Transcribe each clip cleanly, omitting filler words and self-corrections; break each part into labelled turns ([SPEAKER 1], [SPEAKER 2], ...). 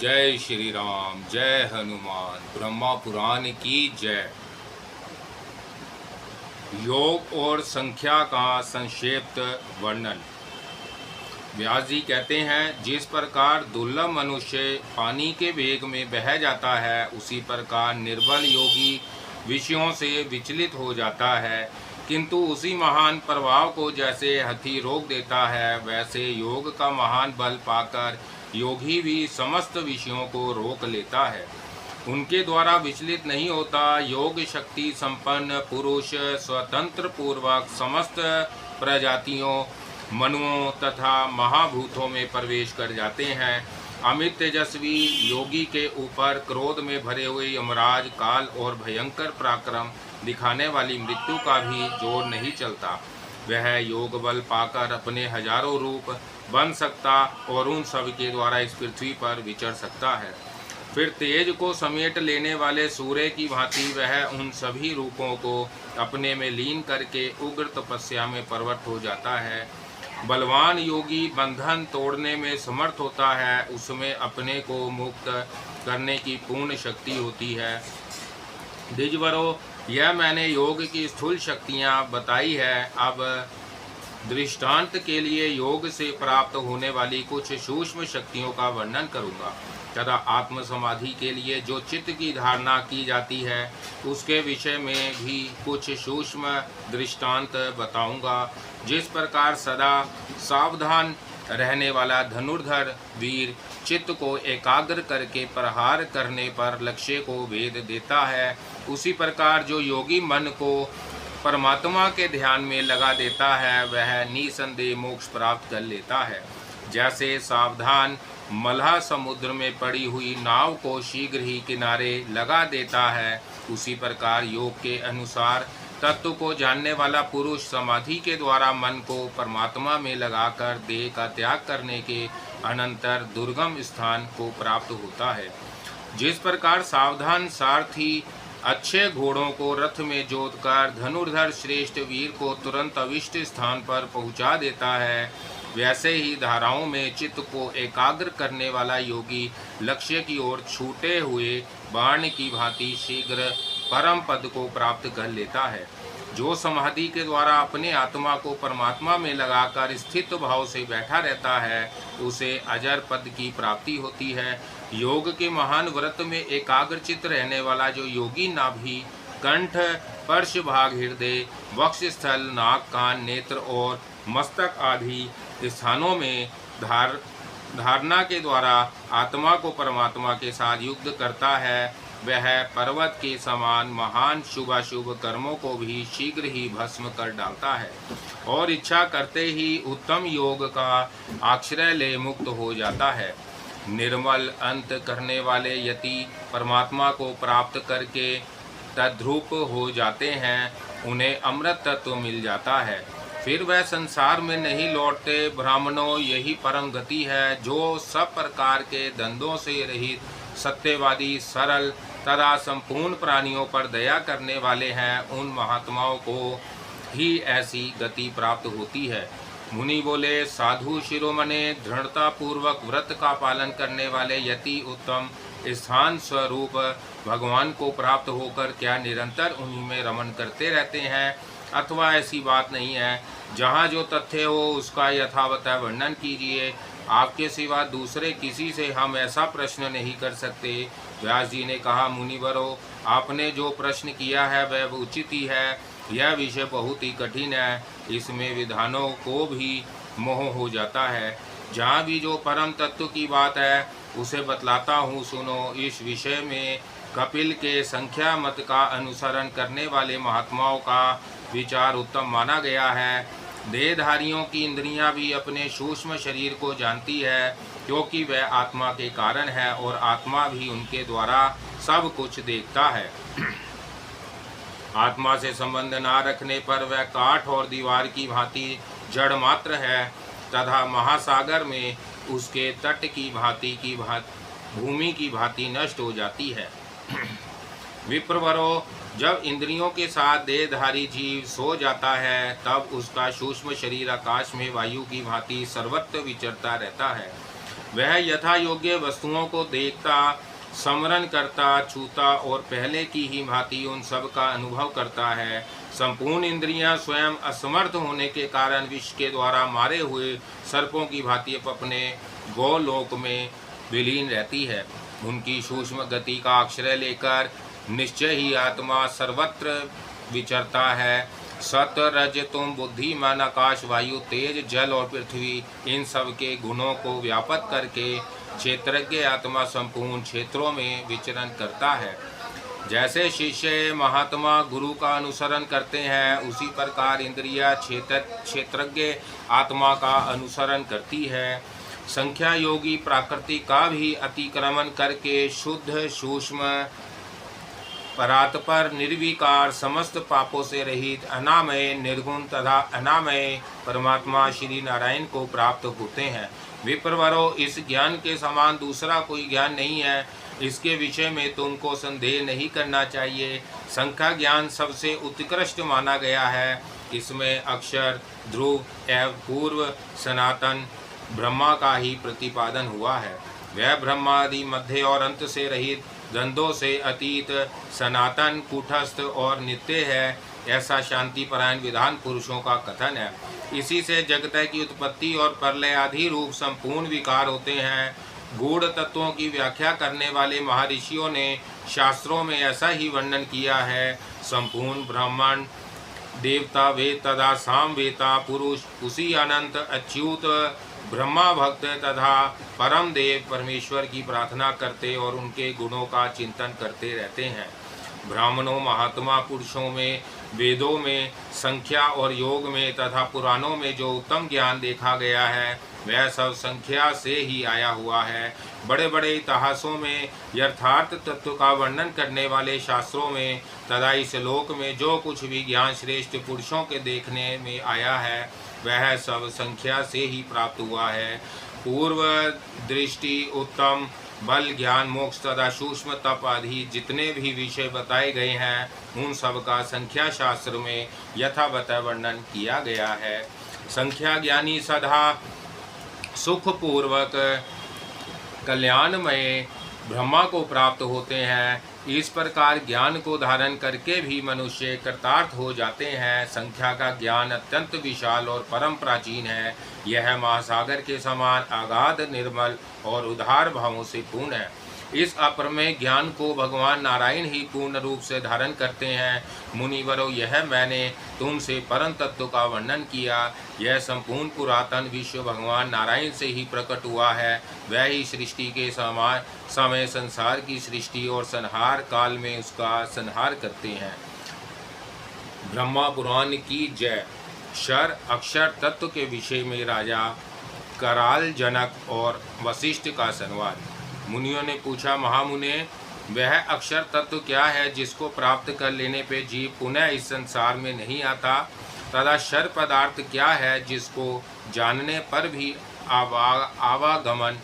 [SPEAKER 1] जय श्री राम, जय हनुमान। ब्रह्मा पुराण की जय। योग और संख्या का संक्षिप्त वर्णन। व्यास जी कहते हैं, जिस प्रकार दुर्लभ मनुष्य पानी के वेग में बह जाता है, उसी प्रकार निर्बल योगी विषयों से विचलित हो जाता है, किंतु उसी महान प्रभाव को जैसे हाथी रोक देता है, वैसे योग का महान बल पाकर योगी भी समस्त विषयों को रोक लेता है, उनके द्वारा विचलित नहीं होता। योग शक्ति संपन्न पुरुष स्वतंत्र पूर्वक समस्त प्रजातियों, मनुओं तथा महाभूतों में प्रवेश कर जाते हैं। अमित तेजस्वी योगी के ऊपर क्रोध में भरे हुए यमराज, काल और भयंकर पराक्रम दिखाने वाली मृत्यु का भी जोर नहीं चलता। वह योग बल पाकर अपने हजारों रूप बन सकता और उन सब के द्वारा इस पृथ्वी पर विचर सकता है। फिर तेज को समेट लेने वाले सूर्य की भांति वह उन सभी रूपों को अपने में लीन करके उग्र तपस्या में प्रवृत्त हो जाता है। बलवान योगी बंधन तोड़ने में समर्थ होता है, उसमें अपने को मुक्त करने की पूर्ण शक्ति होती है। द्विजवरों, यह मैंने योग की स्थूल शक्तियाँ बताई है। अब दृष्टांत के लिए योग से प्राप्त होने वाली कुछ सूक्ष्म शक्तियों का वर्णन करूँगा तथा आत्म समाधि के लिए जो चित्त की धारणा की जाती है उसके विषय में भी कुछ सूक्ष्म दृष्टांत बताऊंगा। जिस प्रकार सदा सावधान रहने वाला धनुर्धर वीर चित्त को एकाग्र करके प्रहार करने पर लक्ष्य को भेद देता है, उसी प्रकार जो योगी मन को परमात्मा के ध्यान में लगा देता है वह निसंदेह मोक्ष प्राप्त कर लेता है। जैसे सावधान मल्लाह समुद्र में पड़ी हुई नाव को शीघ्र ही किनारे लगा देता है, उसी प्रकार योग के अनुसार तत्व को जानने वाला पुरुष समाधि के द्वारा मन को परमात्मा में लगाकर देह का त्याग करने के अनंतर दुर्गम स्थान को प्राप्त होता है। जिस प्रकार सावधान सारथी अच्छे घोड़ों को रथ में जोतकर धनुर्धर श्रेष्ठ वीर को तुरंत अविष्ट स्थान पर पहुंचा देता है, वैसे ही धाराओं में चित्त को एकाग्र करने वाला योगी लक्ष्य की ओर छूटे हुए बाण की भांति शीघ्र परम पद को प्राप्त कर लेता है। जो समाधि के द्वारा अपने आत्मा को परमात्मा में लगाकर स्थित भाव से बैठा रहता है, उसे अजर पद की प्राप्ति होती है। योग के महान व्रत में एकाग्रचित रहने वाला जो योगी नाभि, कंठ, पर्श भाग, हृदय, वक्षस्थल, नाक, कान, नेत्र और मस्तक आदि स्थानों में धारणा के द्वारा आत्मा को परमात्मा के साथ युक्त करता है, वह पर्वत के समान महान शुभाशुभ कर्मों को भी शीघ्र ही भस्म कर डालता है और इच्छा करते ही उत्तम योग का आश्रय ले मुक्त हो जाता है। निर्मल अंत करने वाले यति परमात्मा को प्राप्त करके तद्रूप हो जाते हैं, उन्हें अमृत तत्व मिल जाता है, फिर वह संसार में नहीं लौटते। ब्राह्मणों, यही परम गति है। जो सब प्रकार के द्वंद्वों से रहित, सत्यवादी, सरल तथा संपूर्ण प्राणियों पर दया करने वाले हैं, उन महात्माओं को ही ऐसी गति प्राप्त होती है। मुनि बोले, साधु शिरोमणे, दृढ़ता पूर्वक व्रत का पालन करने वाले यति उत्तम स्थान स्वरूप भगवान को प्राप्त होकर क्या निरंतर उन्हीं में रमण करते रहते हैं, अथवा ऐसी बात नहीं है। जहाँ जो तथ्य हो उसका यथावत वर्णन कीजिए। आपके सिवा दूसरे किसी से हम ऐसा प्रश्न नहीं कर सकते। व्यास जी ने कहा, मुनिवरों, आपने जो प्रश्न किया है वह उचित ही है। यह विषय बहुत ही कठिन है, इसमें विधानों को भी मोह हो जाता है। जहाँ भी जो परम तत्व की बात है उसे बतलाता हूँ, सुनो। इस विषय में कपिल के संख्या मत का अनुसरण करने वाले महात्माओं का विचार उत्तम माना गया है। देहधारियों की इंद्रियां भी अपने सूक्ष्म शरीर को जानती है, क्योंकि वह आत्मा के कारण है और आत्मा भी उनके द्वारा सब कुछ देखता है। आत्मा से संबंध ना रखने पर वह काठ और दीवार की भांति जड़ मात्र है तथा महासागर में उसके तट की भांति भूमि की भांति नष्ट हो जाती है। विप्रवरों, जब इंद्रियों के साथ देहधारी जीव सो जाता है तब उसका सूक्ष्म शरीर आकाश में वायु की भांति सर्वत्र विचरता रहता है। वह यथा योग्य वस्तुओं को देखता, स्मरण करता, छूता और पहले की ही भांति उन सब का अनुभव करता है। संपूर्ण इंद्रियां स्वयं असमर्थ होने के कारण विष के द्वारा मारे हुए सर्पों की भांति अपने गोलोक में विलीन रहती है। उनकी सूक्ष्म गति का आश्रय लेकर निश्चय ही आत्मा सर्वत्र विचरता है। सत, रज, तुम, बुद्धि, मन, आकाश, वायु, तेज, जल और पृथ्वी, इन सब के गुणों को व्यापक करके क्षेत्रज्ञ आत्मा संपूर्ण क्षेत्रों में विचरण करता है। जैसे शिष्य महात्मा गुरु का अनुसरण करते हैं, उसी प्रकार इंद्रिया क्षेत्रज्ञ आत्मा का अनुसरण करती है। संख्या योगी प्रकृति का भी अतिक्रमण करके शुद्ध सूक्ष्म परात्पर निर्विकार समस्त पापों से रहित अनामय निर्गुण तथा अनामय परमात्मा श्री नारायण को प्राप्त होते हैं। विप्रवरो, इस ज्ञान के समान दूसरा कोई ज्ञान नहीं है। इसके विषय में तुमको संदेह नहीं करना चाहिए। संख्या ज्ञान सबसे उत्कृष्ट माना गया है। इसमें अक्षर, ध्रुव एवं पूर्व सनातन ब्रह्मा का ही प्रतिपादन हुआ है। वह ब्रह्मादि मध्य और अंत से रहित, द्वंद्वों से अतीत, सनातन, कूटस्थ और नित्य है, ऐसा शांति परायण विधान पुरुषों का कथन है। इसी से जगत की उत्पत्ति और प्रलय आदि रूप संपूर्ण विकार होते हैं। गूढ़ तत्वों की व्याख्या करने वाले महर्षियों ने शास्त्रों में ऐसा ही वर्णन किया है। संपूर्ण ब्राह्मण देवता वेद तथा सामवेता पुरुष उसी अनंत अच्युत ब्रह्मा भक्त तथा परम देव परमेश्वर की प्रार्थना करते और उनके गुणों का चिंतन करते रहते हैं। ब्राह्मणों महात्मा पुरुषों में, वेदों में, संख्या और योग में तथा पुराणों में जो उत्तम ज्ञान देखा गया है, वह सब संख्या से ही आया हुआ है। बड़े बड़े इतिहासों में, यथार्थ तत्व का वर्णन करने वाले शास्त्रों में तथा इस लोक में जो कुछ भी ज्ञान श्रेष्ठ पुरुषों के देखने में आया है, वह सब संख्या से ही प्राप्त हुआ है। पूर्व दृष्टि, उत्तम बल, ज्ञान, मोक्ष तथा सूक्ष्म तप आदि जितने भी विषय बताए गए हैं, उन सब का संख्या शास्त्र में यथावत वर्णन किया गया है। संख्या ज्ञानी सदा सुखपूर्वक कल्याणमय ब्रह्मा को प्राप्त होते हैं। इस प्रकार ज्ञान को धारण करके भी मनुष्य कृतार्थ हो जाते हैं। संख्या का ज्ञान अत्यंत विशाल और परम प्राचीन है। यह महासागर के समान अगाध, निर्मल और उदार भावों से पूर्ण है। इस अप्रमेय ज्ञान को भगवान नारायण ही पूर्ण रूप से धारण करते हैं। मुनिवरों, यह मैंने तुमसे परम तत्व का वर्णन किया। यह संपूर्ण पुरातन विश्व भगवान नारायण से ही प्रकट हुआ है। वह ही सृष्टि के समय संसार की सृष्टि और संहार काल में उसका संहार करते हैं। ब्रह्मा पुराण की जय। क्षर अक्षर तत्व के विषय में राजा कराल, जनक और वशिष्ठ का संवाद। मुनियों ने पूछा, महामुने, वह अक्षर तत्व क्या है जिसको प्राप्त कर लेने पे जीव पुनः इस संसार में नहीं आता, तथा क्षर पदार्थ क्या है जिसको जानने पर भी आवागमन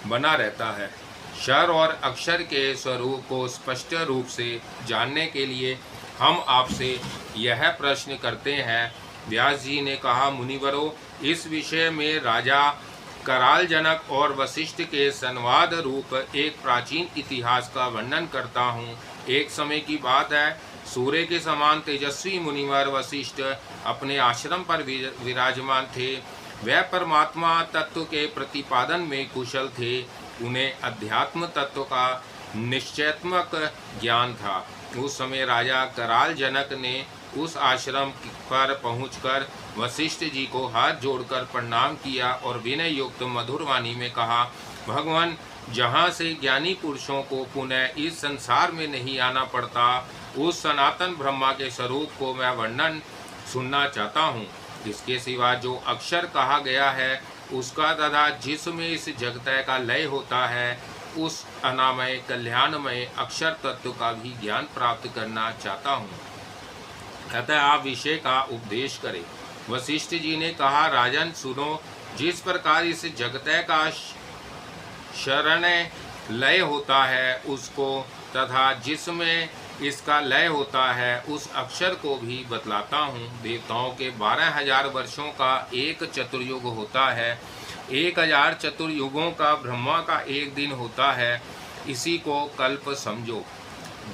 [SPEAKER 1] बना रहता है। क्षर और अक्षर के स्वरूप को स्पष्ट रूप से जानने के लिए हम आपसे यह प्रश्न करते हैं। व्यास जी ने कहा, मुनिवरों, इस विषय में राजा कराल, जनक और वशिष्ठ के संवाद रूप एक प्राचीन इतिहास का वर्णन करता हूँ। एक समय की बात है, सूर्य के समान तेजस्वी मुनिवर वशिष्ठ अपने आश्रम पर विराजमान थे। वह परमात्मा तत्व के प्रतिपादन में कुशल थे। उन्हें अध्यात्म तत्व का निश्चयात्मक ज्ञान था। उस समय राजा कराल जनक ने उस आश्रम पर पहुंचकर वशिष्ठ जी को हाथ जोड़कर प्रणाम किया और विनय युक्त मधुर वाणी में कहा, भगवान, जहाँ से ज्ञानी पुरुषों को पुनः इस संसार में नहीं आना पड़ता, उस सनातन ब्रह्मा के स्वरूप को मैं वर्णन सुनना चाहता हूँ। इसके सिवा जो अक्षर कहा गया है, उसका तथा जिसमें इस जगत का लय होता है, उस अनामय कल्याणमय अक्षर तत्व का भी ज्ञान प्राप्त करना चाहता हूँ। अतः आप विषय का उपदेश करें। वशिष्ठ जी ने कहा, राजन सुनो, जिस प्रकार इस जगत का शरण लय होता है उसको तथा जिसमें इसका लय होता है उस अक्षर को भी बतलाता हूँ। देवताओं के 12,000 वर्षों का एक चतुर्युग होता है। 1000 चतुर्युगों का ब्रह्मा का एक दिन होता है, इसी को कल्प समझो।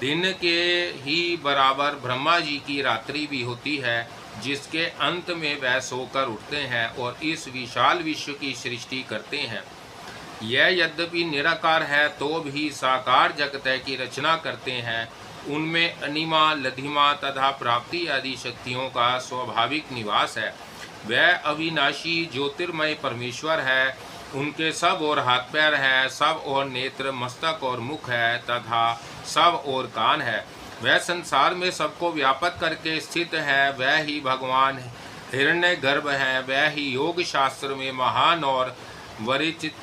[SPEAKER 1] दिन के ही बराबर ब्रह्मा जी की रात्रि भी होती है, जिसके अंत में वह सोकर उठते हैं और इस विशाल विश्व की सृष्टि करते हैं। यह यद्यपि निराकार है तो भी साकार जगत की रचना करते हैं। उनमें अनिमा, लधिमा तथा प्राप्ति आदि शक्तियों का स्वाभाविक निवास है। वह अविनाशी ज्योतिर्मय परमेश्वर है। उनके सब और हाथ पैर है, सब और नेत्र, मस्तक और मुख है तथा सब और कान है। वह संसार में सबको व्यापक करके स्थित है। वह ही भगवान हिरण्य गर्भ है। वह ही योग शास्त्र में महान और वरिचित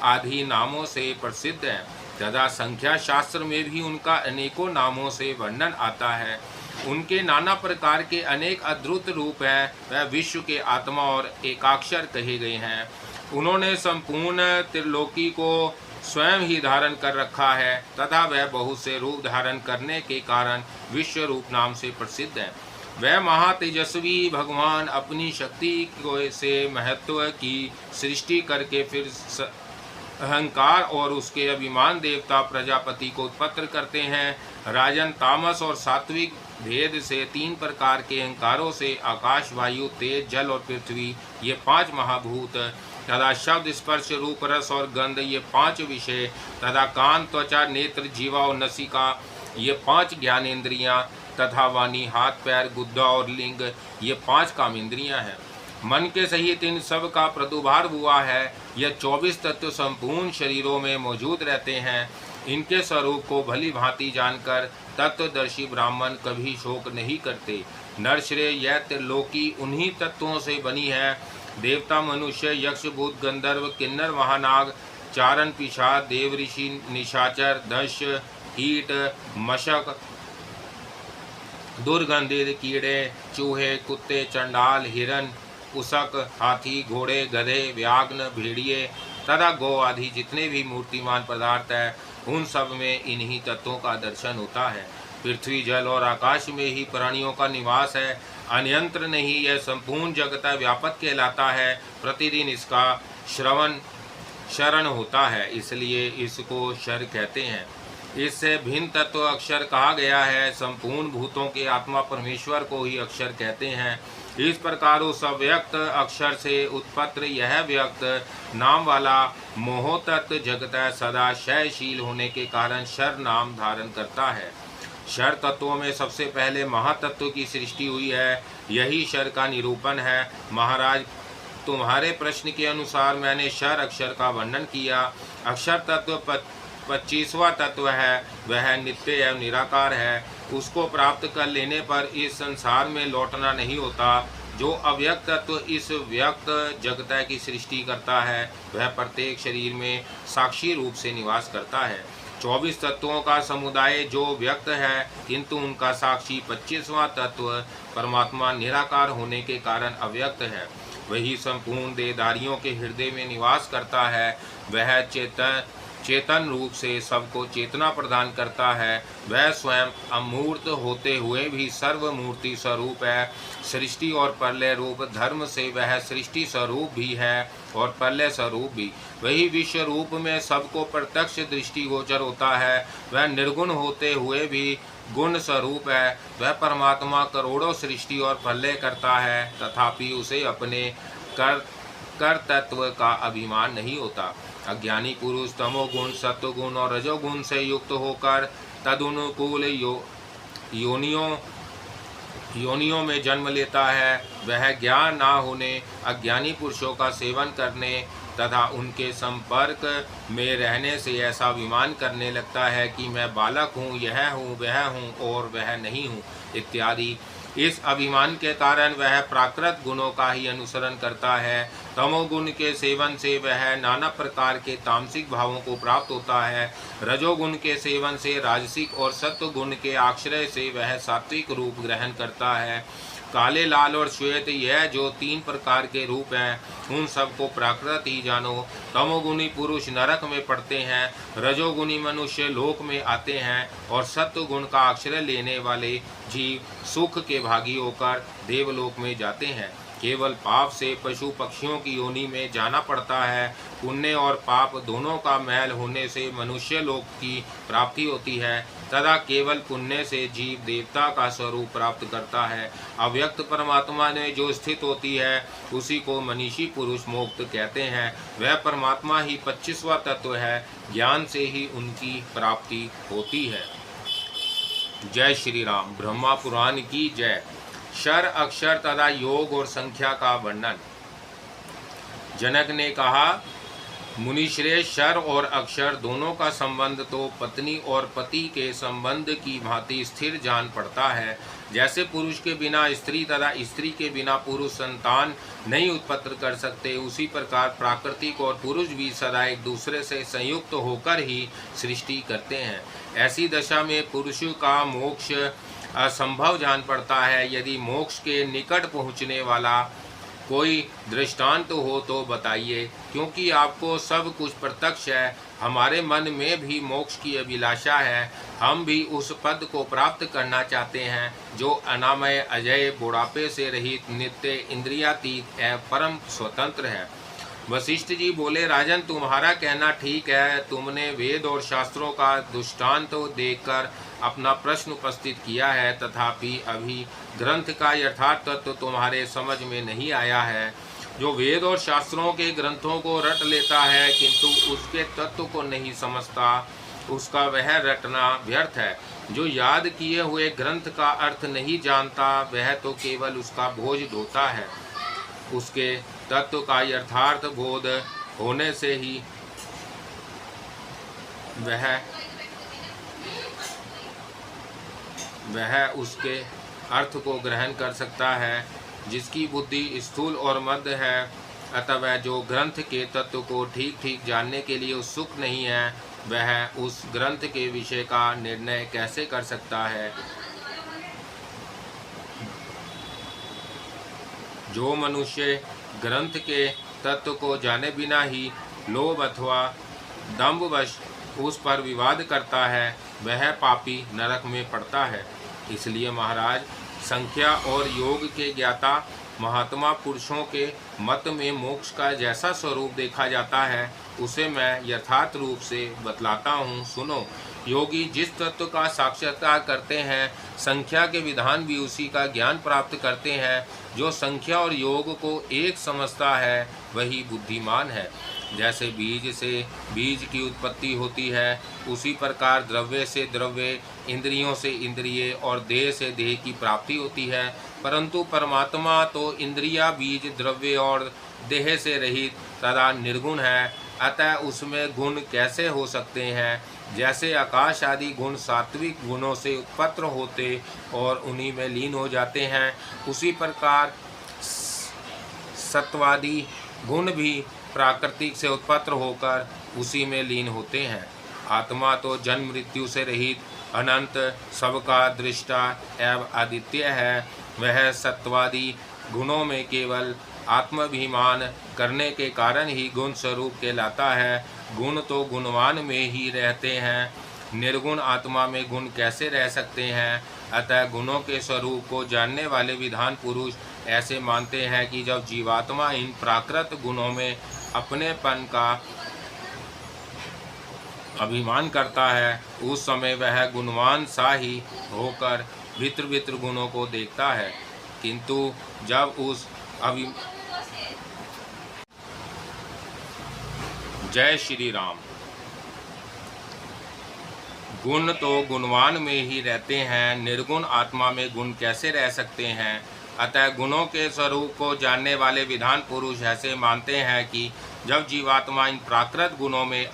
[SPEAKER 1] आदि नामों से प्रसिद्ध है तथा संख्या शास्त्र में भी उनका अनेकों नामों से वर्णन आता है। उनके नाना प्रकार के अनेक अद्भुत रूप हैं। वह विश्व के आत्मा और एकाक्षर कहे गए हैं। उन्होंने संपूर्ण त्रिलोकी को स्वयं ही धारण कर रखा है तथा वह बहुत से रूप धारण करने के कारण विश्व रूप नाम से प्रसिद्ध है। वह महातेजस्वी भगवान अपनी शक्ति से महत्व की सृष्टि करके फिर अहंकार और उसके अभिमान देवता प्रजापति को उत्पन्न करते हैं। राजन, तामस और सात्विक भेद से 3 प्रकार के अहंकारों से आकाश, वायु, तेज, जल और पृथ्वी, ये 5 महाभूत तथा शब्द, स्पर्श, रूप, रस और गंध, ये 5 विषय तथा कान, त्वचा, नेत्र, जीवा और नसिका, ये 5 ज्ञानेंद्रियां तथा वाणी, हाथ, पैर, गुद्दा और लिंग, ये 5 कामेंद्रियां हैं। मन के सहित इन सब का प्रादुर्भाव हुआ है। यह 24 तत्व संपूर्ण शरीरों में मौजूद रहते हैं। इनके स्वरूप को भली भांति जानकर तत्वदर्शी ब्राह्मण कभी शोक नहीं करते। नरश्रेय, यह त्रिलोकी उन्हीं तत्वों से बनी है। देवता, मनुष्य, यक्ष, भूत, गंधर्व, किन्नर, महानाग, चारण, पिशाच, देव, ऋषि, निशाचर, दंश, कीट, मशक, दुर्गंधित, कीड़े, चूहे, कुत्ते, चंडाल, हिरण, उसक, हाथी, घोड़े, गधे, व्याघ्र, भेड़िए तथा गौ आदि जितने भी मूर्तिमान पदार्थ हैं, उन सब में इन्हीं तत्वों का दर्शन होता है। पृथ्वी, जल और आकाश में ही प्राणियों का निवास है। अन्यंत्र नहीं, यह संपूर्ण जगत व्यापक कहलाता है। प्रतिदिन इसका शरण होता है, इसलिए इसको शर कहते हैं। इससे भिन्न तत्व अक्षर कहा गया है। संपूर्ण भूतों के आत्मा परमेश्वर को ही अक्षर कहते हैं। इस प्रकार उस अव्यक्त अक्षर से उत्पन्न यह व्यक्त नाम वाला मोहतत्व जगत सदा क्षयशील होने के कारण शर नाम धारण करता है। शर तत्वों में सबसे पहले महातत्व की सृष्टि हुई है। यही शर का निरूपण है। महाराज, तुम्हारे प्रश्न के अनुसार मैंने शर अक्षर का वर्णन किया। अक्षर तत्व 25वां तत्व है। वह नित्य एवं निराकार है। उसको प्राप्त कर लेने पर इस संसार में लौटना नहीं होता। जो अव्यक्त तत्व इस व्यक्त जगत की सृष्टि करता है, वह प्रत्येक शरीर में साक्षी रूप से निवास करता है। 24 तत्वों का समुदाय जो व्यक्त है, किंतु उनका साक्षी 25वां तत्व परमात्मा निराकार होने के कारण अव्यक्त है। वही संपूर्ण देहधारियों के हृदय में निवास करता है। वह चेतन रूप से सबको चेतना प्रदान करता है। वह स्वयं अमूर्त होते हुए भी सर्वमूर्ति स्वरूप है। सृष्टि और प्रलय रूप धर्म से वह सृष्टि स्वरूप भी है और प्रलय स्वरूप भी। वही विश्व रूप में सबको प्रत्यक्ष दृष्टि गोचर होता है। वह निर्गुण होते हुए भी गुण स्वरूप है। वह परमात्मा करोड़ों सृष्टि और प्रलय करता है, तथापि उसे अपने कर तत्व का अभिमान नहीं होता। अज्ञानी पुरुष तमोगुण, सत्वगुण और रजोगुण से युक्त होकर तदनुकूल योनियों में जन्म लेता है। वह ज्ञान ना होने, अज्ञानी पुरुषों का सेवन करने तथा उनके संपर्क में रहने से ऐसा अभिमान करने लगता है कि मैं बालक हूँ, यह हूँ, वह हूँ और वह नहीं हूँ इत्यादि। इस अभिमान के कारण वह प्राकृत गुणों का ही अनुसरण करता है। तमोगुण के सेवन से वह नाना प्रकार के तामसिक भावों को प्राप्त होता है। रजोगुण के सेवन से राजसिक और सत्व गुण के आश्रय से वह सात्विक रूप ग्रहण करता है। काले, लाल और श्वेत, यह जो 3 प्रकार के रूप हैं, उन सबको प्राकृत ही जानो। तमोगुणी पुरुष नरक में पड़ते हैं, रजोगुणी मनुष्य लोक में आते हैं और सत्व गुण का आश्रय लेने वाले जीव सुख के भागी होकर देवलोक में जाते हैं। केवल पाप से पशु पक्षियों की योनि में जाना पड़ता है। पुण्य और पाप दोनों का मेल होने से मनुष्य लोक की प्राप्ति होती है तथा केवल पुण्य से जीव देवता का स्वरूप प्राप्त करता है। अव्यक्त परमात्मा में जो स्थित होती है उसी को मनीषी पुरुष मोक्ष कहते हैं। वह परमात्मा ही 25वां तत्व है। ज्ञान से ही उनकी प्राप्ति होती है। जय श्री राम। ब्रह्मा पुराण की जय। क्षर अक्षर तथा योग और संख्या का वर्णन। जनक ने कहा, मुनिश्रेष्ठ क्षर और अक्षर दोनों का संबंध तो पत्नी और पति के संबंध की भांति स्थिर जान पड़ता है। जैसे पुरुष के बिना स्त्री तथा स्त्री के बिना पुरुष संतान नहीं उत्पन्न कर सकते, उसी प्रकार प्राकृतिक और पुरुष भी सदा एक दूसरे से संयुक्त होकर ही सृष्टि करते हैं। ऐसी दशा में पुरुष का मोक्ष असंभव जान पड़ता है। यदि मोक्ष के निकट पहुँचने वाला कोई दृष्टांत हो तो बताइए, क्योंकि आपको सब कुछ प्रत्यक्ष है। हमारे मन में भी मोक्ष की अभिलाषा है। हम भी उस पद को प्राप्त करना चाहते हैं जो अनामय, अजय, बुढ़ापे से रहित, नित्य, इंद्रियातीत एवं परम स्वतंत्र है। वशिष्ठ जी बोले, राजन तुम्हारा कहना ठीक है। तुमने वेद और शास्त्रों का दृष्टांत देखकर अपना प्रश्न उपस्थित किया है, तथापि अभी ग्रंथ का यथार्थ तत्व तुम्हारे समझ में नहीं आया है। जो वेद और शास्त्रों के ग्रंथों को रट लेता है किंतु उसके तत्व को नहीं समझता, उसका वह रटना व्यर्थ है। जो याद किए हुए ग्रंथ का अर्थ नहीं जानता, वह तो केवल उसका बोझ ढोता है। उसके तत्व का यथार्थ बोध होने से ही वह उसके अर्थ को ग्रहण कर सकता है। जिसकी बुद्धि स्थूल और मध्य है, अतः जो ग्रंथ के तत्व को ठीक ठीक जानने के लिए उत्सुक नहीं है, वह उस ग्रंथ के विषय का निर्णय कैसे कर सकता है। जो मनुष्य ग्रंथ के तत्व को जाने बिना ही लोभ अथवा दंभवश उस पर विवाद करता है, वह पापी नरक में पड़ता है। इसलिए महाराज, संख्या और योग के ज्ञाता महात्मा पुरुषों के मत में मोक्ष का जैसा स्वरूप देखा जाता है, उसे मैं यथार्थ रूप से बतलाता हूँ, सुनो। योगी जिस तत्व का साक्षात्कार करते हैं, संख्या के विधान भी उसी का ज्ञान प्राप्त करते हैं। जो संख्या और योग को एक समझता है, वही बुद्धिमान है। जैसे बीज से बीज की उत्पत्ति होती है, उसी प्रकार द्रव्य से द्रव्य, इंद्रियों से इंद्रिय और देह से देह की प्राप्ति होती है। परंतु परमात्मा तो इंद्रिया, बीज, द्रव्य और देह से रहित तथा निर्गुण है, अतः उसमें गुण कैसे हो सकते हैं। जैसे आकाश आदि गुण सात्विक गुणों से उत्पन्न होते और उन्हीं में लीन हो जाते हैं, उसी प्रकार सत्वादि गुण भी प्राकृतिक से उत्पन्न होकर उसी में लीन होते हैं। आत्मा तो जन्म मृत्यु से रहित, अनंत, सबका दृष्टा एवं आदित्य है। वह सत्वादि गुणों में केवल आत्माभिमान करने के कारण ही गुण स्वरूप कहलाता है। गुण तो गुणवान में ही रहते हैं, निर्गुण आत्मा में गुण कैसे रह सकते हैं। अतः गुणों के स्वरूप को जानने वाले विधान पुरुष ऐसे मानते हैं कि जब जीवात्मा इन प्राकृत गुणों में अपनेपन का अभिमान करता है, उस समय वह गुणवान सा ही होकर भित्र भित्र गुणों को देखता है। किंतु जब उस जय श्री राम। गुण तो गुणवान में ही रहते हैं, निर्गुण आत्मा में गुण कैसे रह सकते हैं। अतः गुणों के स्वरूप को जानने वाले विधान पुरुष ऐसे मानते हैं कि जब जीवात्मा इन प्राकृत गुणों में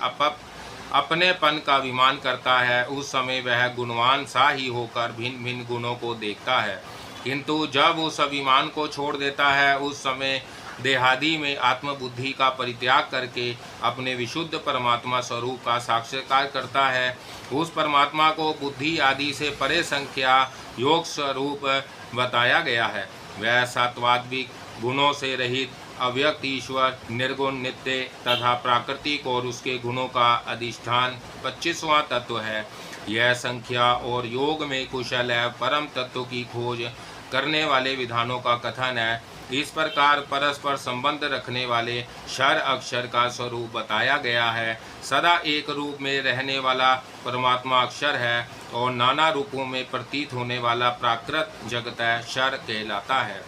[SPEAKER 1] अपनेपन का अभिमान करता है, उस समय वह गुणवान सा ही होकर भिन्न भिन्न गुणों को देखता है। किंतु जब उस अभिमान को छोड़ देता है, उस समय देहादि में आत्मबुद्धि का परित्याग करके अपने विशुद्ध परमात्मा स्वरूप का साक्षात्कार करता है। उस परमात्मा को बुद्धि आदि से परे संख्या योग स्वरूप बताया गया है। वह सात्वात्विक गुणों से रहित अव्यक्त ईश्वर, निर्गुण, नित्य तथा प्राकृतिक और उसके गुणों का अधिष्ठान 25वां तत्व है। यह संख्या और योग में कुशल है। परम तत्व की खोज करने वाले विधानों का कथन है। इस प्रकार परस्पर संबंध रखने वाले क्षर अक्षर का स्वरूप बताया गया है। सदा एक रूप में रहने वाला परमात्मा अक्षर है और नाना रूपों में प्रतीत होने वाला प्राकृत जगत क्षर कहलाता है।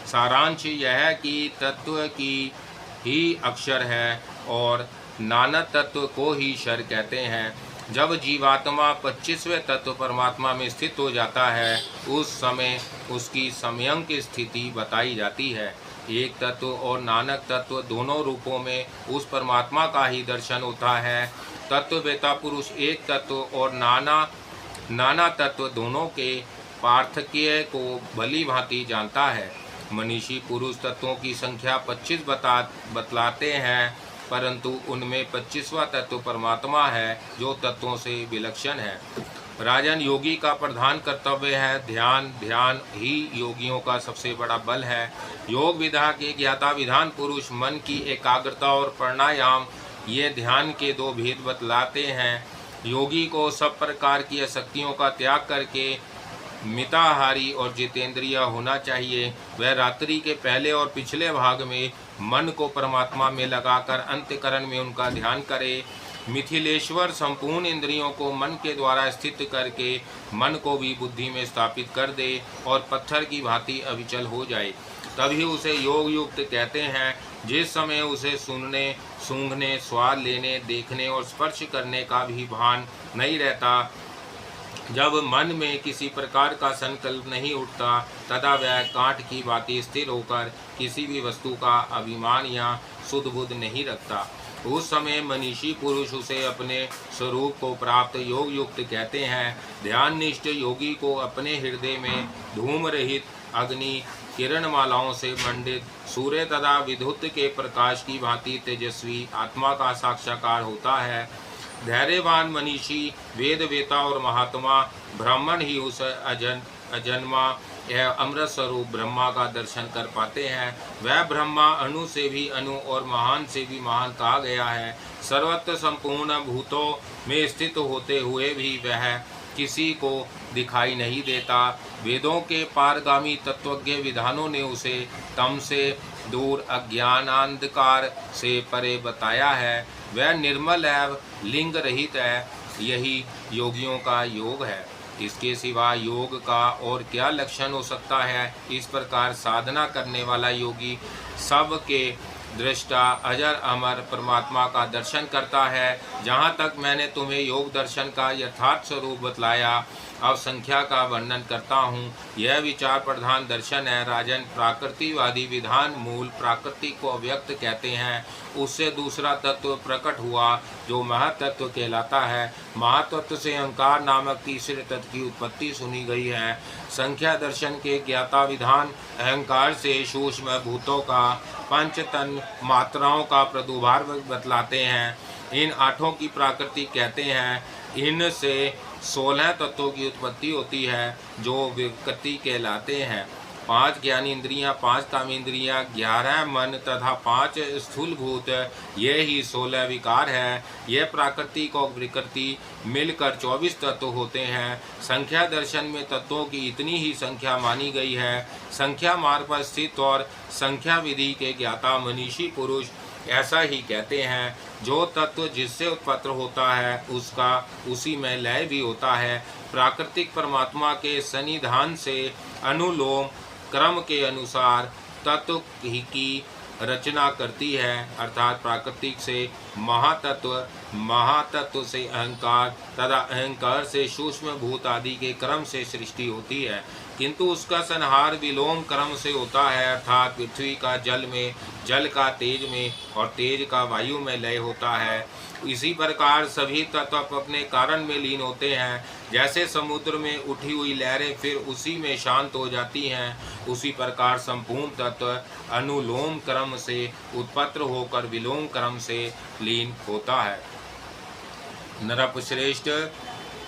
[SPEAKER 1] सारांश यह है कि तत्व की ही अक्षर है और नाना तत्व को ही क्षर कहते हैं। जब जीवात्मा 25वें तत्व परमात्मा में स्थित हो जाता है, उस समय उसकी समयंक स्थिति बताई जाती है। एक तत्व और नानक तत्व दोनों रूपों में उस परमात्मा का ही दर्शन होता है। तत्ववेता पुरुष एक तत्व और नाना तत्व दोनों के पार्थक्य को भली भांति जानता है। मनीषी पुरुष तत्वों की संख्या 25 बतलाते हैं, परंतु उनमें 25वां तत्व परमात्मा है जो तत्वों से विलक्षण है। राजन, योगी का प्रधान कर्तव्य है ध्यान। ध्यान ही योगियों का सबसे बड़ा बल है। योग विधा के ज्ञाता विधान पुरुष मन की एकाग्रता और प्राणायाम ये ध्यान के दो भेद बतलाते हैं। योगी को सब प्रकार की आसक्तियों का त्याग करके मिताहारी और जितेंद्रिय होना चाहिए। वह रात्रि के पहले और पिछले भाग में मन को परमात्मा में लगाकर अंतःकरण में उनका ध्यान करे। मिथिलेश्वर संपूर्ण इंद्रियों को मन के द्वारा स्थित करके मन को भी बुद्धि में स्थापित कर दे और पत्थर की भांति अविचल हो जाए, तभी उसे योग युक्त कहते हैं। जिस समय उसे सुनने, सूंघने, स्वाद लेने, देखने और स्पर्श करने का भी भान नहीं रहता, जब मन में किसी प्रकार का संकल्प नहीं उठता, तथा वह काठ की भांति स्थिर होकर किसी भी वस्तु का अभिमान या शुद्ध बुद्ध नहीं रखता, उस समय मनीषी पुरुष उसे अपने स्वरूप को प्राप्त योग युक्त कहते हैं। ध्यान निष्ठ योगी को अपने हृदय में धूम रहित अग्नि किरणमालाओं से मंडित सूर्य तथा विद्युत के प्रकाश की भांति तेजस्वी आत्मा का साक्षात्कार होता है। धैर्यवान मनीषी वेद वेता और महात्मा ब्राह्मण ही उस अजन्मा यह अमृत स्वरूप ब्रह्मा का दर्शन कर पाते हैं। वह ब्रह्मा अणु से भी अणु और महान से भी महान कहा गया है। सर्वत्र संपूर्ण भूतों में स्थित होते हुए भी वह किसी को दिखाई नहीं देता। वेदों के पारगामी तत्वज्ञ विधानों ने उसे तम से दूर अज्ञानांधकार से परे बताया है। वह निर्मल एवं लिंग रहित है। यही योगियों का योग है। इसके सिवा योग का और क्या लक्षण हो सकता है। इस प्रकार साधना करने वाला योगी सब के दृष्टा अजर अमर परमात्मा का दर्शन करता है। जहाँ तक मैंने तुम्हें योग दर्शन का यथार्थ स्वरूप बतलाया, अब संख्या का वर्णन करता हूँ। यह विचार प्रधान दर्शन है। राजन, प्राकृतिवादी विधान मूल प्राकृति को अव्यक्त कहते हैं। उससे दूसरा तत्व प्रकट हुआ जो महातत्व कहलाता है। महातत्व से अहंकार नामक तीसरे तत्व की उत्पत्ति सुनी गई है। संख्या दर्शन के ज्ञाता विधान अहंकार से सूक्ष्म भूतों का पंच तन मात्राओं का प्रादुर्भाव बतलाते हैं। इन आठों की प्रकृति कहते हैं। इनसे 16 तत्वों की उत्पत्ति होती है जो विकृति कहलाते हैं। 5 ज्ञान इंद्रियाँ, 5 काम इंद्रियाँ, 11 मन तथा 5 स्थूल भूत, ये ही 16 विकार है। ये प्राकृतिक और विकृति मिलकर 24 तत्व होते हैं। संख्या दर्शन में तत्वों की इतनी ही संख्या मानी गई है। संख्या मार्ग पर स्थित और संख्या विधि के ज्ञाता मनीषी पुरुष ऐसा ही कहते हैं। जो तत्व जिससे उत्पन्न होता है उसका उसी में लय भी होता है। प्राकृतिक परमात्मा के सन्निधान से अनुलोम क्रम के अनुसार तत्व की रचना करती है। अर्थात प्राकृतिक से महातत्व, महातत्व से अहंकार तथा अहंकार से सूक्ष्म भूत आदि के क्रम से सृष्टि होती है, किंतु उसका संहार विलोम क्रम से होता है। अर्थात पृथ्वी का जल में, जल का तेज में और तेज का वायु में लय होता है। इसी प्रकार सभी तत्व अपने कारण में लीन होते हैं। जैसे समुद्र में उठी हुई लहरें फिर उसी में शांत हो जाती हैं, उसी प्रकार संपूर्ण तत्व अनुलोम क्रम से उत्पन्न होकर विलोम क्रम से लीन होता है। नरपश्रेष्ठ,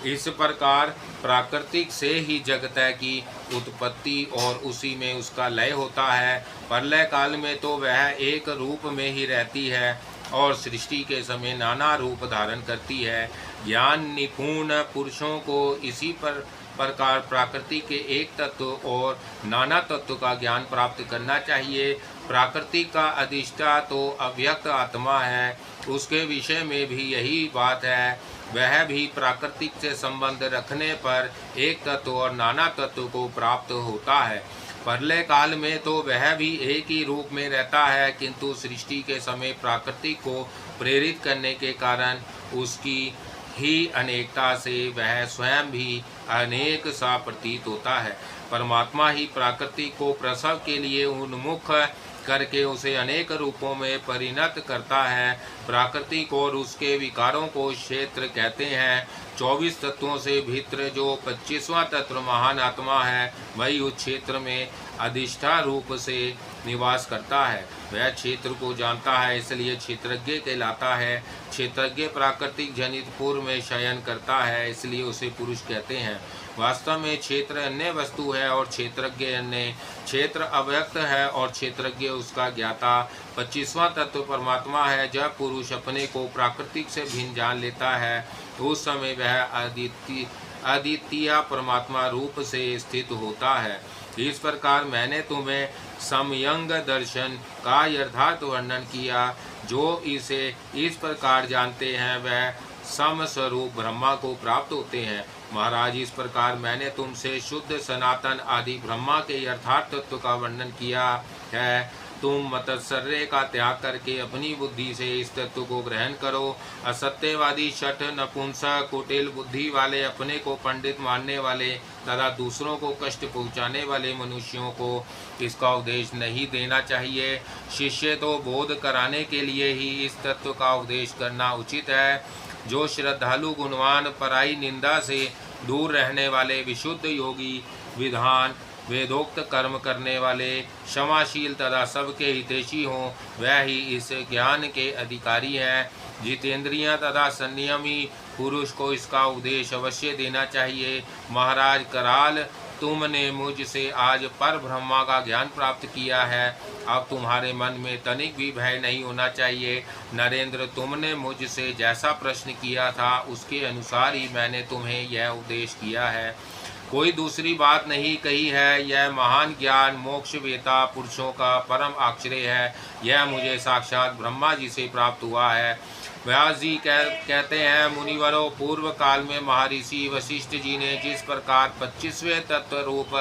[SPEAKER 1] इस प्रकार प्राकृतिक से ही जगत की उत्पत्ति और उसी में उसका लय होता है। प्रलय काल में तो वह एक रूप में ही रहती है और सृष्टि के समय नाना रूप धारण करती है। ज्ञान निपुण पुरुषों को इसी पर प्रकार प्रकृति के एक तत्व और नाना तत्व का ज्ञान प्राप्त करना चाहिए। प्रकृति का अधिष्ठा तो अव्यक्त आत्मा है, उसके विषय में भी यही बात है। वह भी प्राकृतिक से संबंध रखने पर एक तत्व और नाना तत्व को प्राप्त होता है। प्रलय काल में तो वह भी एक ही रूप में रहता है, किंतु सृष्टि के समय प्रकृति को प्रेरित करने के कारण उसकी ही अनेकता से वह स्वयं भी अनेक सा प्रतीत होता है। परमात्मा ही प्रकृति को प्रसव के लिए उन्मुख करके उसे अनेक रूपों में परिणत करता है। प्रकृति को और उसके विकारों को क्षेत्र कहते हैं। 24 तत्वों से भीतर जो 25वां तत्व महान आत्मा है, वही उस क्षेत्र में अधिष्ठा रूप से निवास करता है। वह क्षेत्र को जानता है, इसलिए क्षेत्रज्ञ कहलाता है। क्षेत्रज्ञ प्राकृतिक जनित पूर्व में शयन करता है, इसलिए उसे पुरुष कहते हैं। वास्तव में क्षेत्र अन्य वस्तु है और क्षेत्रज्ञ अन्य। क्षेत्र अव्यक्त है और क्षेत्रज्ञ उसका ज्ञाता। 25वां तत्व परमात्मा है। जब पुरुष अपने को प्राकृतिक से भिन्न जान लेता है, तो उस समय वह अद्वितीय परमात्मा रूप से स्थित होता है। इस प्रकार मैंने तुम्हें समयंग दर्शन का यथार्थ वर्णन किया। जो इसे इस प्रकार जानते हैं वह समस्वरूप ब्रह्मा को प्राप्त होते हैं। महाराज, इस प्रकार मैंने तुमसे शुद्ध सनातन आदि ब्रह्मा के यथार्थ तत्व का वर्णन किया है। तुम मत्सर्य का त्याग करके अपनी बुद्धि से इस तत्व को ग्रहण करो। असत्यवादी, शठ, नपुंसक, कुटिल बुद्धि वाले, अपने को पंडित मानने वाले तथा दूसरों को कष्ट पहुँचाने वाले मनुष्यों को इसका उपदेश नहीं देना चाहिए। शिष्य तो बोध कराने के लिए ही इस तत्व का उपदेश करना उचित है। जो श्रद्धालु, गुणवान, पराई निंदा से दूर रहने वाले, विशुद्ध योगी, विधान वेदोक्त कर्म करने वाले, क्षमाशील तथा सबके हितैषी हों, वह ही इस ज्ञान के अधिकारी हैं। जितेंद्रियां तथा संयमी पुरुष को इसका उपदेश अवश्य देना चाहिए। महाराज कराल, तुमने मुझसे आज पर ब्रह्मा का ज्ञान प्राप्त किया है। अब तुम्हारे मन में तनिक भी भय नहीं होना चाहिए। नरेंद्र, तुमने मुझसे जैसा प्रश्न किया था उसके अनुसार ही मैंने तुम्हें यह उपदेश किया है। कोई दूसरी बात नहीं कही है। यह महान ज्ञान मोक्ष वेता पुरुषों का परम आश्रय है। यह मुझे साक्षात ब्रह्मा जी से प्राप्त हुआ है। व्यास जी कहते हैं, मुनिवरों, पूर्व काल में महर्षि वशिष्ठ जी ने जिस प्रकार 25वें तत्व रूप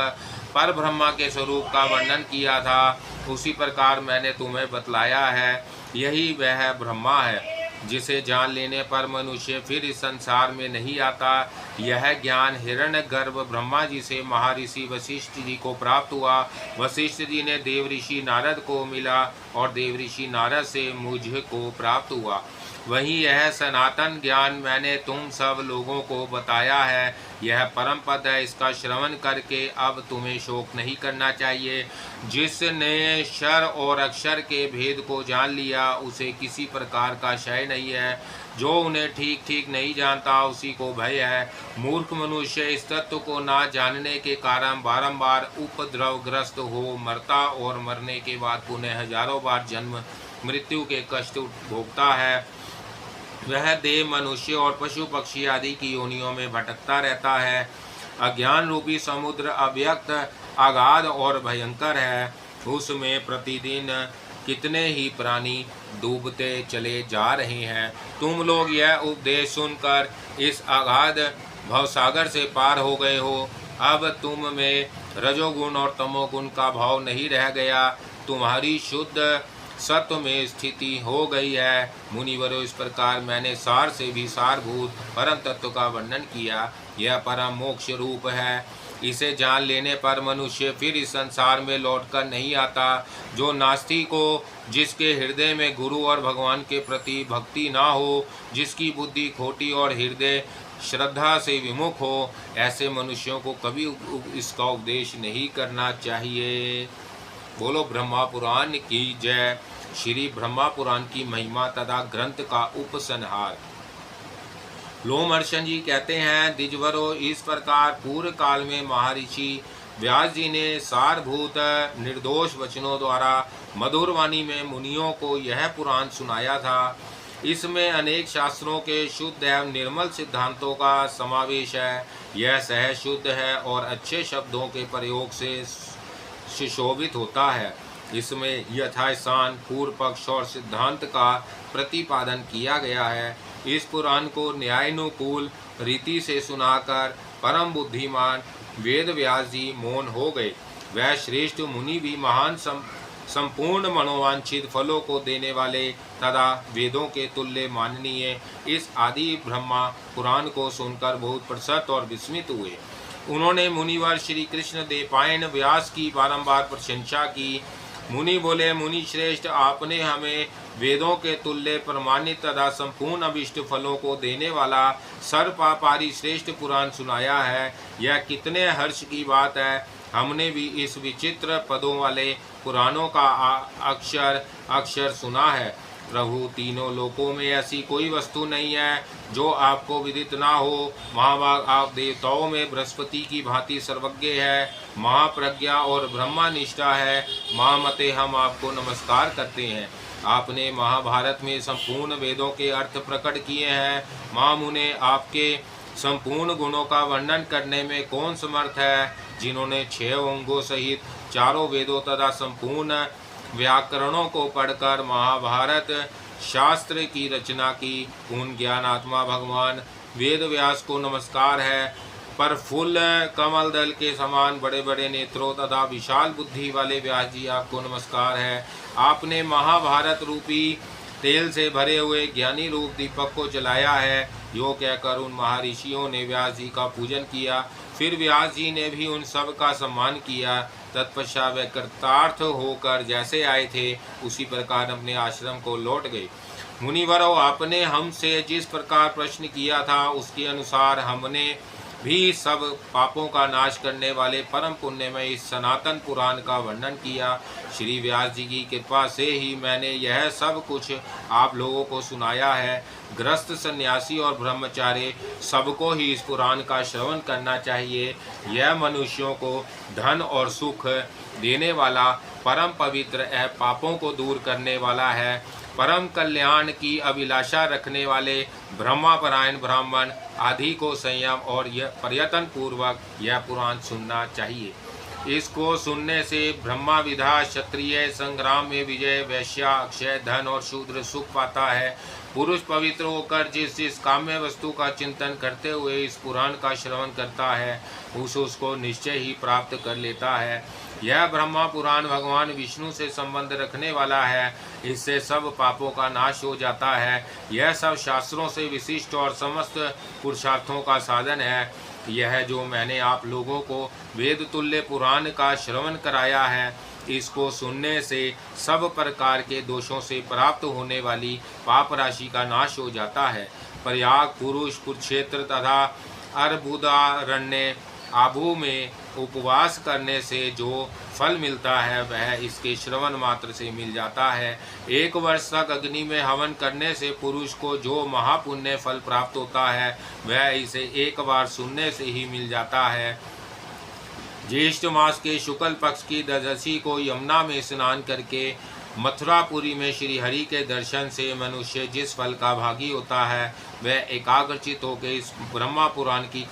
[SPEAKER 1] पर ब्रह्मा के स्वरूप का वर्णन किया था, उसी प्रकार मैंने तुम्हें बतलाया है। यही वह ब्रह्मा है जिसे जान लेने पर मनुष्य फिर इस संसार में नहीं आता। यह ज्ञान हिरण्यगर्भ ब्रह्मा जी से महर्षि वशिष्ठ जी को प्राप्त हुआ। वशिष्ठ जी ने देवऋषि नारद को मिला और देवऋषि नारद से मुझको प्राप्त हुआ। वही यह सनातन ज्ञान मैंने तुम सब लोगों को बताया है। यह परम पद है। इसका श्रवण करके अब तुम्हें शोक नहीं करना चाहिए। जिसने क्षर और अक्षर के भेद को जान लिया, उसे किसी प्रकार का क्षय नहीं है। जो उन्हें ठीक ठीक नहीं जानता, उसी को भय है। मूर्ख मनुष्य इस तत्व को ना जानने के कारण बारंबार उपद्रवग्रस्त हो मरता और मरने के बाद पुनः हजारों बार जन्म मृत्यु के कष्ट भोगता है। वह देव, मनुष्य और पशु पक्षी आदि की योनियों में भटकता रहता है। अज्ञान रूपी समुद्र अव्यक्त, अगाध और भयंकर है। उसमें प्रतिदिन कितने ही प्राणी डूबते चले जा रहे हैं। तुम लोग यह उपदेश सुनकर इस अगाध भवसागर से पार हो गए हो। अब तुम में रजोगुण और तमोगुण का भाव नहीं रह गया। तुम्हारी शुद्ध सत्व में स्थिति हो गई है। मुनिवरों, इस प्रकार मैंने सार से भी सारभूत परम तत्व का वर्णन किया। यह परम मोक्ष रूप है। इसे जान लेने पर मनुष्य फिर इस संसार में लौटकर नहीं आता। जो नास्तिक हो, जिसके हृदय में गुरु और भगवान के प्रति भक्ति ना हो, जिसकी बुद्धि खोटी और हृदय श्रद्धा से विमुख हो, ऐसे मनुष्यों को कभी इसका उपदेश नहीं करना चाहिए। बोलो ब्रह्मा पुराण की जय। श्री ब्रह्मा पुराण की महिमा तथा ग्रंथ का उपसंहार। लोमहर्षण जी कहते हैं, द्विजवरों, इस प्रकार पूर्व काल में महर्षि व्यास जी ने सारभूत निर्दोष वचनों द्वारा मधुर वाणी में मुनियों को यह पुराण सुनाया था। इसमें अनेक शास्त्रों के शुद्ध एवं निर्मल सिद्धांतों का समावेश है। यह सहज शुद्ध है और अच्छे शब्दों के प्रयोग से सुशोभित होता है। इसमें यथास्थान, पूर्व पक्ष और सिद्धांत का प्रतिपादन किया गया है। इस पुराण को न्यायानुकूल रीति से सुनाकर परम बुद्धिमान वेद व्यास जी मौन हो गए। वह श्रेष्ठ मुनि भी महान संपूर्ण मनोवांछित फलों को देने वाले तथा वेदों के तुल्य माननीय इस आदि ब्रह्मा पुराण को सुनकर बहुत प्रसन्न और विस्मित हुए। उन्होंने मुनिवर श्री कृष्ण देवपायन व्यास की बारंबार प्रशंसा की। मुनि बोले, मुनि श्रेष्ठ, आपने हमें वेदों के तुल्य प्रमाणित तथा संपूर्ण अभिष्ट फलों को देने वाला सर्वपापारी श्रेष्ठ पुराण सुनाया है। यह कितने हर्ष की बात है। हमने भी इस विचित्र पदों वाले पुराणों का अक्षर अक्षर सुना है। प्रभु, तीनों लोकों में ऐसी कोई वस्तु नहीं है जो आपको विदित ना हो। महाभाग, आप देवताओं में बृहस्पति की भांति सर्वज्ञ है, महाप्रज्ञा और ब्रह्मनिष्ठा है। महामते, हम आपको नमस्कार करते हैं। आपने महाभारत में संपूर्ण वेदों के अर्थ प्रकट किए हैं। महामुने, आपके संपूर्ण गुणों का वर्णन करने में कौन समर्थ है? जिन्होंने 6 अंगों सहित चारों वेदों तथा संपूर्ण व्याकरणों को पढ़कर महाभारत शास्त्र की रचना की, उन ज्ञानात्मा भगवान वेद व्यास को नमस्कार है। पर फूल कमल दल के समान बड़े बड़े नेत्रों तथा विशाल बुद्धि वाले व्यास जी, आपको नमस्कार है। आपने महाभारत रूपी तेल से भरे हुए ज्ञानी रूप दीपक को जलाया है। यो कहकर उन महर्षियों ने व्यास जी का पूजन किया। फिर व्यास जी ने भी उन सब का सम्मान किया। तत्पश्चात वे कृतार्थ होकर जैसे आए थे उसी प्रकार अपने आश्रम को लौट गए। मुनिवरों, आपने हमसे जिस प्रकार प्रश्न किया था उसके अनुसार हमने भी सब पापों का नाश करने वाले परम पुण्यमय इस सनातन पुराण का वर्णन किया। श्री व्यास जी की कृपा से ही मैंने यह सब कुछ आप लोगों को सुनाया है। गृहस्थ, सन्यासी और ब्रह्मचारी सबको ही इस पुराण का श्रवण करना चाहिए। यह मनुष्यों को धन और सुख देने वाला, परम पवित्र एवं पापों को दूर करने वाला है। परम कल्याण की अभिलाषा रखने वाले ब्रह्मापरायण ब्राह्मण आदि को संयम और प्रयत्न पूर्वक यह पुराण सुनना चाहिए। इसको सुनने से ब्रह्मा विधा, क्षत्रिय संग्राम में विजय, वैश्या अक्षय धन और शूद्र सुख पाता है। पुरुष पवित्र होकर जिस जिस काम्य वस्तु का चिंतन करते हुए इस पुराण का श्रवण करता है उसको निश्चय ही प्राप्त कर लेता है। यह ब्रह्मा पुराण भगवान विष्णु से संबंध रखने वाला है। इससे सब पापों का नाश हो जाता है। यह सब शास्त्रों से विशिष्ट और समस्त पुरुषार्थों का साधन है। यह जो मैंने आप लोगों को वेद तुल्य पुराण का श्रवण कराया है, इसको सुनने से सब प्रकार के दोषों से प्राप्त होने वाली पाप राशि का नाश हो जाता है। प्रयाग, पुरुष, कुरुक्षेत्र तथा अर्बुदारण्य आबू में उपवास करने से जो फल मिलता है वह इसके श्रवण मात्र से मिल जाता है। 1 वर्ष तक अग्नि में हवन करने से पुरुष को जो महापुण्य फल प्राप्त होता है वह इसे एक बार सुनने से ही मिल जाता है। ज्येष्ठ मास के शुक्ल पक्ष की द्वादशी को यमुना में स्नान करके मथुरापुरी में श्री हरि के दर्शन से मनुष्य जिस फल का भागी होता है वह एकाग्रचित होकर इस ब्रह्मा पुराण की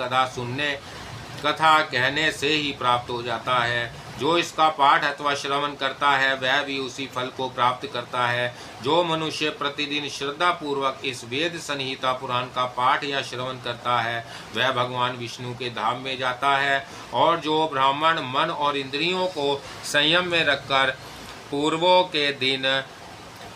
[SPEAKER 1] कथा कहने से ही प्राप्त हो जाता है। जो इसका पाठ अथवा श्रवण करता है वह भी उसी फल को प्राप्त करता है। जो मनुष्य प्रतिदिन श्रद्धा पूर्वक इस वेद संहिता पुराण का पाठ या श्रवण करता है वह भगवान विष्णु के धाम में जाता है। और जो ब्राह्मण मन और इंद्रियों को संयम में रखकर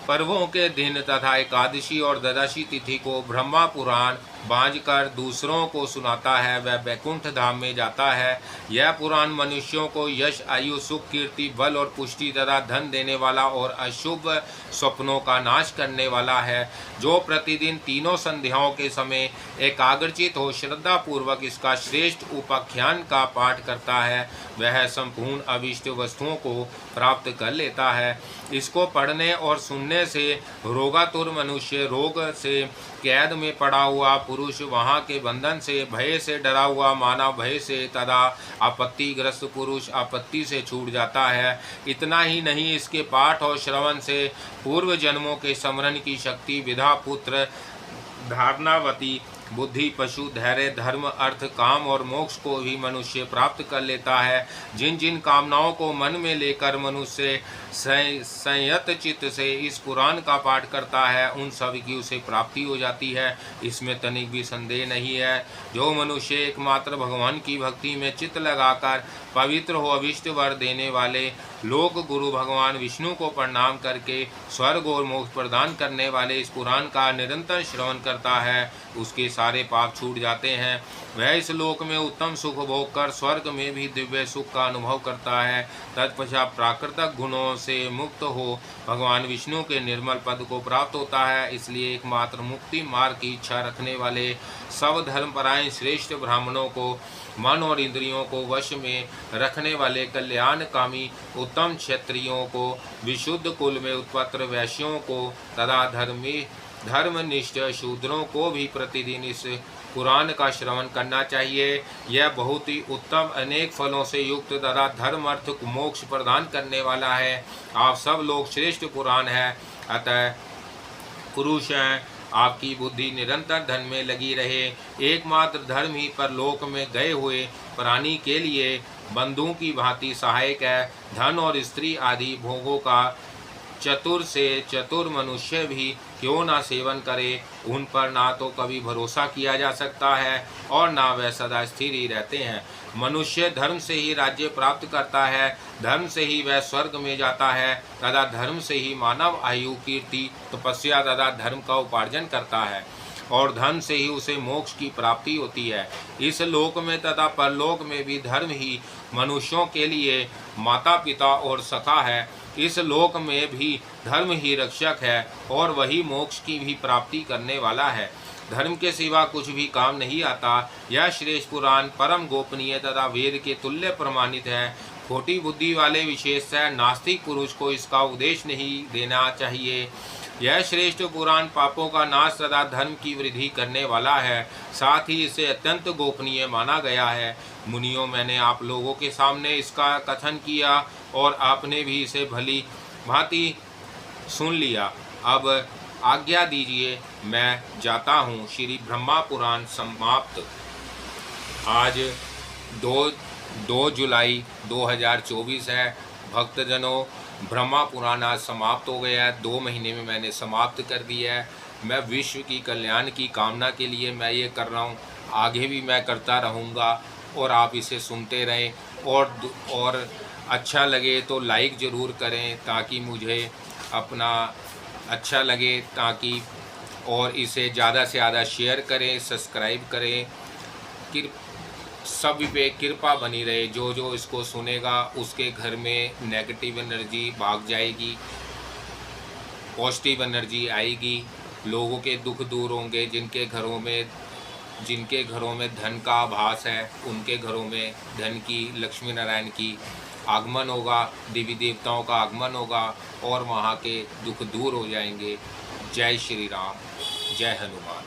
[SPEAKER 1] पर्वों के दिन तथा एकादशी और द्वादशी तिथि को ब्रह्मा पुराण बांझकर दूसरों को सुनाता है वह वैकुंठ धाम में जाता है। यह पुराण मनुष्यों को यश, आयु, सुख, कीर्ति, बल और पुष्टि तथा धन देने वाला और अशुभ स्वप्नों का नाश करने वाला है। जो प्रतिदिन तीनों संध्याओं के समय एकाग्रचित हो श्रद्धा पूर्वक इसका श्रेष्ठ उपाख्यान का पाठ करता है वह संपूर्ण अभिष्ट वस्तुओं को प्राप्त कर लेता है। इसको पढ़ने और सुनने से रोगातुर मनुष्य, रोग से कैद में पड़ा हुआ पुरुष वहाँ के बंधन से, भय से डरा हुआ मानव भय से तथा आपत्तिग्रस्त पुरुष आपत्ति से छूट जाता है। इतना ही नहीं, इसके पाठ और श्रवण से पूर्व जन्मों के स्मरण की शक्ति, विधा, पुत्र, धारणावती बुद्धि, पशु, धैर्य, धर्म, अर्थ, काम और मोक्ष को भी मनुष्य प्राप्त कर लेता है। जिन जिन कामनाओं को मन में लेकर मनुष्य संयत चित्त से इस पुराण का पाठ करता है, उन सब की उसे प्राप्ति हो जाती है, इसमें तनिक भी संदेह नहीं है। जो मनुष्य एकमात्र भगवान की भक्ति में चित्त लगाकर पवित्र हो, अभिष्ट वर देने वाले लोक गुरु भगवान विष्णु को प्रणाम करके स्वर्ग और मोक्ष प्रदान करने वाले इस पुराण का निरंतर श्रवण करता है, उसके सारे पाप छूट जाते हैं। वह इस लोक में उत्तम सुख भोग कर स्वर्ग में भी दिव्य सुख का अनुभव करता है। तत्पश्चात प्राकृतिक गुणों से मुक्त हो भगवान विष्णु के निर्मल पद को प्राप्त होता है। इसलिए एकमात्र मुक्ति मार्ग की इच्छा रखने वाले सब धर्मपरायण श्रेष्ठ ब्राह्मणों को, मन और इंद्रियों को वश में रखने वाले कल्याणकामी उत्तम क्षत्रियों को, विशुद्ध कुल में उत्पन्न वैश्यों को तथा धर्मनिष्ठ शूद्रों को भी प्रतिदिन इस पुराण का श्रवण करना चाहिए। यह बहुत ही उत्तम, अनेक फलों से युक्त तथा धर्म अर्थ मोक्ष प्रदान करने वाला है। आप सब लोग श्रेष्ठ पुराण है, अतः पुरुष हैं। आपकी बुद्धि निरंतर धन में लगी रहे। एकमात्र धर्म ही परलोक में गए हुए प्राणी के लिए बंधुओं की भांति सहायक है। धन और स्त्री आदि भोगों का चतुर से चतुर मनुष्य भी क्यों ना सेवन करे, उन पर ना तो कभी भरोसा किया जा सकता है और ना वह सदा स्थिर ही रहते हैं। मनुष्य धर्म से ही राज्य प्राप्त करता है, धर्म से ही वह स्वर्ग में जाता है तथा धर्म से ही मानव आयु, कीर्ति, तपस्या तथा धर्म का उपार्जन करता है और धन से ही उसे मोक्ष की प्राप्ति होती है। इस लोक में तथा परलोक में भी धर्म ही मनुष्यों के लिए माता पिता और सखा है। इस लोक में भी धर्म ही रक्षक है और वही मोक्ष की भी प्राप्ति करने वाला है। धर्म के सिवा कुछ भी काम नहीं आता। यह श्रेष्ठ पुराण परम गोपनीय तथा वेद के तुल्य प्रमाणित है। खोटी बुद्धि वाले विशेषतः नास्तिक पुरुष को इसका उपदेश नहीं देना चाहिए। यह श्रेष्ठ पुराण पापों का नाश तथा धर्म की वृद्धि करने वाला है, साथ ही इसे अत्यंत गोपनीय माना गया है। मुनियों, मैंने आप लोगों के सामने इसका कथन किया और आपने भी इसे भली भांति सुन लिया। अब आज्ञा दीजिए, मैं जाता हूँ। श्री ब्रह्मा पुराण समाप्त। आज 2 जुलाई 2024 है। भक्तजनों, ब्रह्मा पुराण आज समाप्त हो गया है। 2 महीने में मैंने समाप्त कर दिया है। मैं विश्व की कल्याण की कामना के लिए मैं ये कर रहा हूँ, आगे भी मैं करता रहूँगा और आप इसे सुनते रहें और अच्छा लगे तो लाइक ज़रूर करें ताकि मुझे अपना अच्छा लगे, ताकि और इसे ज़्यादा से ज़्यादा शेयर करें, सब्सक्राइब करें। सब पे कृपा बनी रहे। जो जो इसको सुनेगा उसके घर में नेगेटिव एनर्जी भाग जाएगी, पॉजिटिव एनर्जी आएगी, लोगों के दुख दूर होंगे। जिनके घरों में धन का आभास है, उनके घरों में धन की, लक्ष्मी नारायण की आगमन होगा, देवी देवताओं का आगमन होगा और वहाँ के दुख दूर हो जाएंगे। जय श्री राम, जय हनुमान।